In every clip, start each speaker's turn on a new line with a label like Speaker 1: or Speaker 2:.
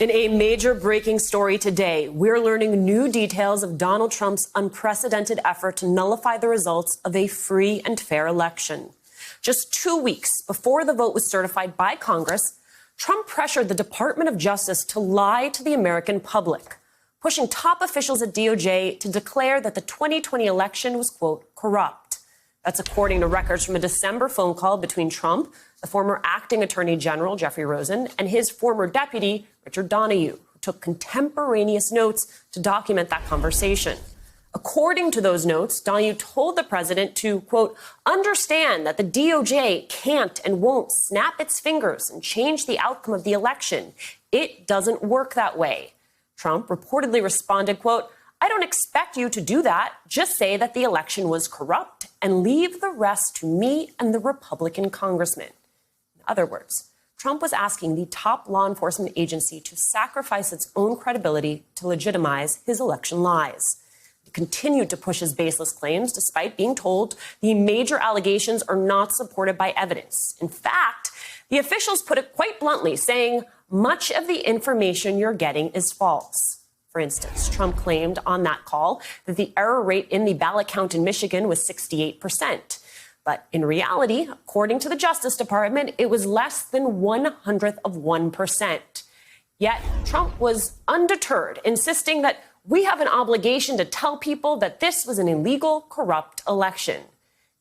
Speaker 1: In a major breaking story today, we're learning new details of Donald Trump's unprecedented effort to nullify the results of a free and fair election. Just 2 weeks before the vote was certified by Congress, Trump pressured the Department of Justice to lie to the American public, pushing top officials at DOJ to declare that the 2020 election was, quote, corrupt. That's according to records from a December phone call between Trump, the former acting attorney general, Jeffrey Rosen, and his former deputy, Richard Donoghue, who took contemporaneous notes to document that conversation. According to those notes, Donoghue told the president to, quote, understand that the DOJ can't and won't snap its fingers and change the outcome of the election. It doesn't work that way. Trump reportedly responded, quote, I don't expect you to do that. Just say that the election was corrupt and leave the rest to me and the Republican congressman. In other words, Trump was asking the top law enforcement agency to sacrifice its own credibility to legitimize his election lies. He continued to push his baseless claims despite being told the major allegations are not supported by evidence. In fact, the officials put it quite bluntly, saying much of the information you're getting is false. For instance, Trump claimed on that call that the error rate in the ballot count in Michigan was 68%. But in reality, according to the Justice Department, it was less than 1/100%. Yet Trump was undeterred, insisting that we have an obligation to tell people that this was an illegal, corrupt election.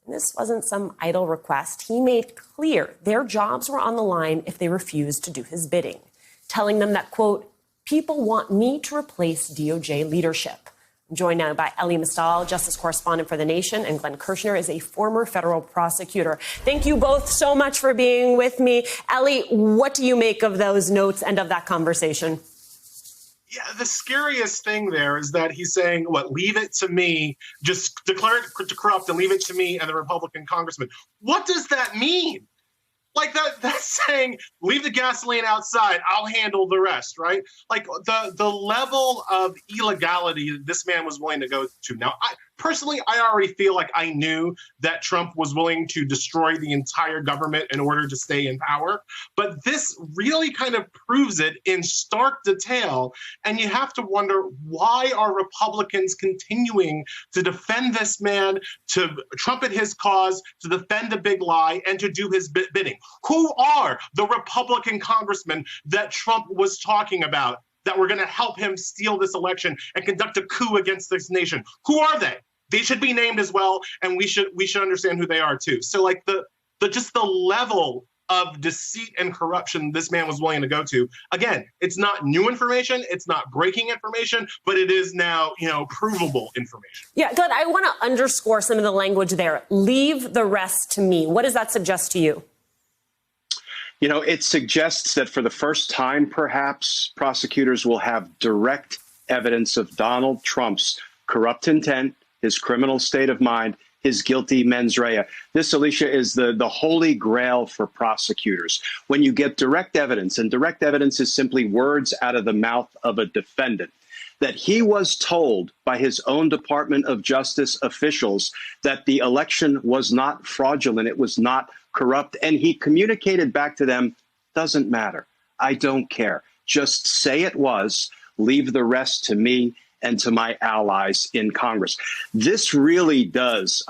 Speaker 1: And this wasn't some idle request. He made clear their jobs were on the line if they refused to do his bidding, telling them that, quote, people want me to replace DOJ leadership. I'm joined now by Elie Mystal, justice correspondent for The Nation, and Glenn Kirschner is a former federal prosecutor. Thank you both so much for being with me. Elie, what do you make of those notes and of that conversation?
Speaker 2: Yeah, the scariest thing there is that he's saying, what, leave it to me, just declare it to corrupt and leave it to me and the Republican congressman. What does that mean? Like that's saying, leave the gasoline outside, I'll handle the rest, right? Like the level of illegality this man was willing to go to. Now, personally, I already feel like I knew that Trump was willing to destroy the entire government in order to stay in power. But this really kind of proves it in stark detail. And you have to wonder, why are Republicans continuing to defend this man, to trumpet his cause, to defend the big lie, and to do his bidding? Who are the Republican congressmen that Trump was talking about that were going to help him steal this election and conduct a coup against this nation? Who are they? They should be named as well, and we should understand who they are too. So, like the level of deceit and corruption this man was willing to go to. Again, it's not new information, it's not breaking information, but it is now, provable information.
Speaker 1: Yeah, Glenn, I want to underscore some of the language there. Leave the rest to me. What does that suggest to you?
Speaker 3: It suggests that for the first time, perhaps, prosecutors will have direct evidence of Donald Trump's corrupt intent, his criminal state of mind, his guilty mens rea. This, Alicia, is the holy grail for prosecutors. When you get direct evidence, and direct evidence is simply words out of the mouth of a defendant, that he was told by his own Department of Justice officials that the election was not fraudulent, it was not corrupt, and he communicated back to them, doesn't matter. I don't care. Just say it was, leave the rest to me and to my allies in Congress. This really does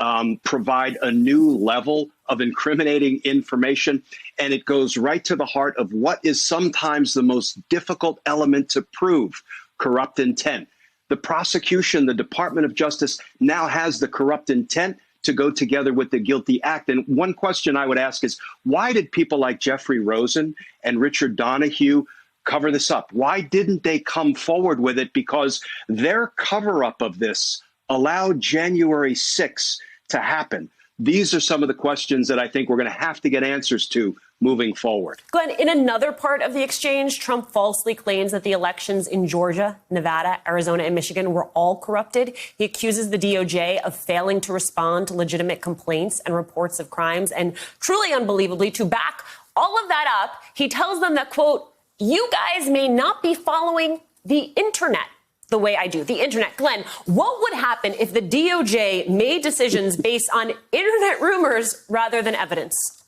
Speaker 3: provide a new level of incriminating information, and it goes right to the heart of what is sometimes the most difficult element to prove: corrupt intent. The prosecution, the Department of Justice, now has the corrupt intent to go together with the guilty act. And one question I would ask is, why did people like Jeffrey Rosen and Richard Donoghue cover this up? Why didn't they come forward with it? Because their cover-up of this allowed January 6th to happen. These are some of the questions that I think we're going to have to get answers to moving forward.
Speaker 1: Glenn, in another part of the exchange, Trump falsely claims that the elections in Georgia, Nevada, Arizona, and Michigan were all corrupted. He accuses the DOJ of failing to respond to legitimate complaints and reports of crimes. And truly unbelievably, to back all of that up, he tells them that, quote, you guys may not be following the internet the way I do. The internet. Glenn, what would happen if the DOJ made decisions based on internet rumors rather than evidence?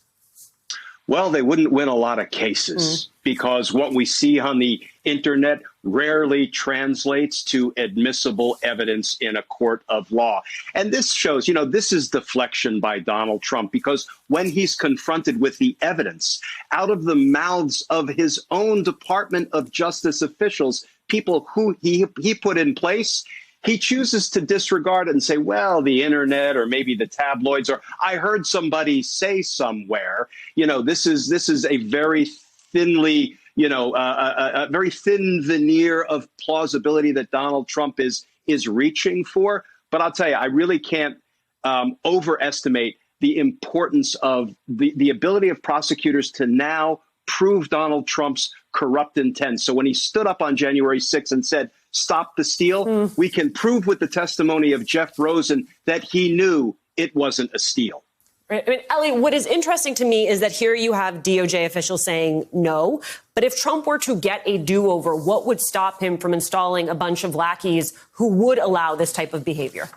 Speaker 3: Well, they wouldn't win a lot of cases. because what we see on the internet rarely translates to admissible evidence in a court of law. And this shows, this is deflection by Donald Trump, because when he's confronted with the evidence out of the mouths of his own Department of Justice officials, people who he put in place, he chooses to disregard it and say, well, the internet or maybe the tabloids, or I heard somebody say somewhere. This is a very thinly, a very thin veneer of plausibility that Donald Trump is reaching for. But I'll tell you, I really can't overestimate the importance of the ability of prosecutors to now prove Donald Trump's corrupt intent. So when he stood up on January 6th and said, stop the steal, we can prove with the testimony of Jeff Rosen that he knew it wasn't a steal.
Speaker 1: I mean, Ellie, what is interesting to me is that here you have DOJ officials saying no. But if Trump were to get a do-over, what would stop him from installing a bunch of lackeys who would allow this type of behavior?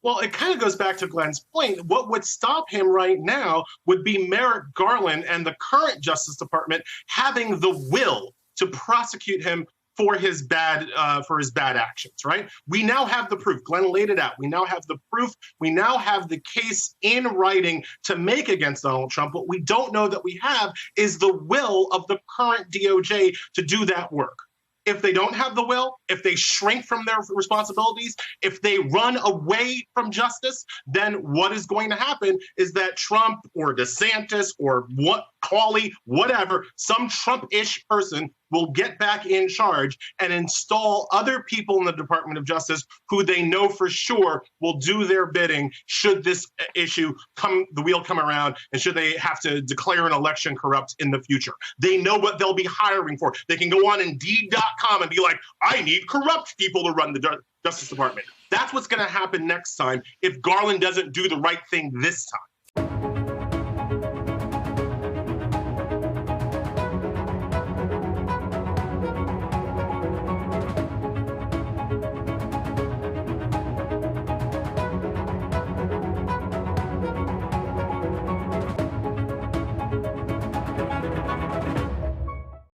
Speaker 2: Well, it kind of goes back to Glenn's point. What would stop him right now would be Merrick Garland and the current Justice Department having the will to prosecute him for his bad actions, right? We now have the proof. Glenn laid it out. We now have the proof. We now have the case in writing to make against Donald Trump. What we don't know that we have is the will of the current DOJ to do that work. If they don't have the will, if they shrink from their responsibilities, if they run away from justice, then what is going to happen is that Trump or DeSantis or Cawley, whatever, some Trump-ish person will get back in charge and install other people in the Department of Justice who they know for sure will do their bidding should this issue the wheel come around, and should they have to declare an election corrupt in the future. They know what they'll be hiring for. They can go on Indeed.com and be like, I need corrupt people to run the Justice Department. That's what's going to happen next time if Garland doesn't do the right thing this time.